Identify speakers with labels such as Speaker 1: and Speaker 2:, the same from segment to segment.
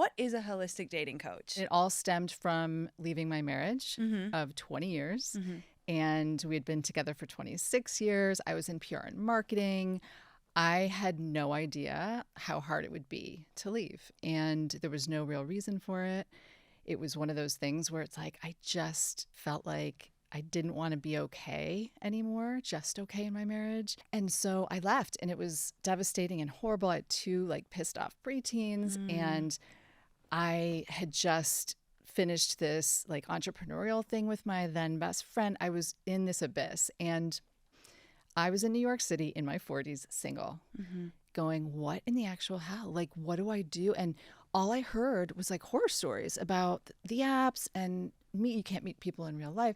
Speaker 1: What is a holistic dating coach?
Speaker 2: It all stemmed from leaving my marriage of 20 years. And we had been together for 26 years. I was in PR and marketing. I had no idea how hard it would be to leave. And there was no real reason for it. It was one of those things where it's like, I just felt like I didn't want to be okay anymore, just okay in my marriage. And so I left, and it was devastating and horrible. I had two like pissed off preteens, and I had just finished this like entrepreneurial thing with my then best friend. I was in this abyss, and I was in New York City in my 40s, single, going, what in the actual hell? Like, what do I do? And all I heard was like horror stories about the apps and you can't meet people in real life.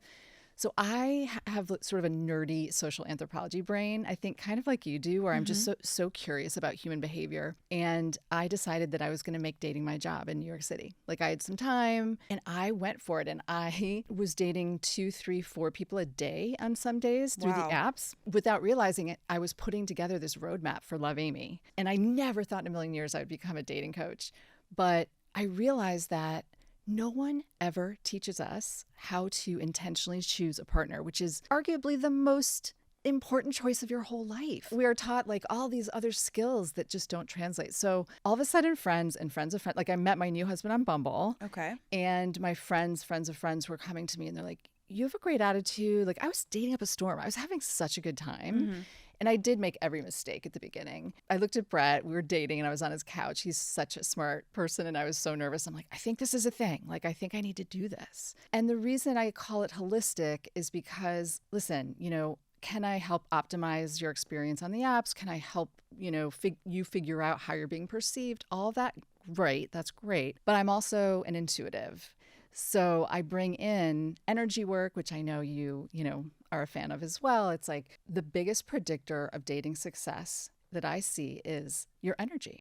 Speaker 2: So I have sort of a nerdy social anthropology brain, I think kind of like you do, where I'm just so curious about human behavior. And I decided that I was going to make dating my job in New York City. Like I had some time and I went for it. And I was dating 2, 3, 4 people a day on some days through the apps. Without realizing it, I was putting together this roadmap for Love Amy. And I never thought in a million years I would become a dating coach. But I realized that no one ever teaches us how to intentionally choose a partner, which is arguably the most important choice of your whole life. We are taught like all these other skills that just don't translate. So all of a sudden friends and friends of friends, like I met my new husband on Bumble.
Speaker 1: Okay.
Speaker 2: And my friends of friends were coming to me and they're like, you have a great attitude. Like I was dating up a storm. I was having such a good time. And I did make every mistake at the beginning. I looked at Brett, we were dating and I was on his couch. He's such a smart person and I was so nervous. I'm like, I think this is a thing. Like, I think I need to do this. And the reason I call it holistic is because, listen, you know, can I help optimize your experience on the apps? Can I help, you know, you figure out how you're being perceived? All that, great. That's great. But I'm also an intuitive. So I bring in energy work, which I know you know, are a fan of as well. It's like the biggest predictor of dating success that I see is your energy.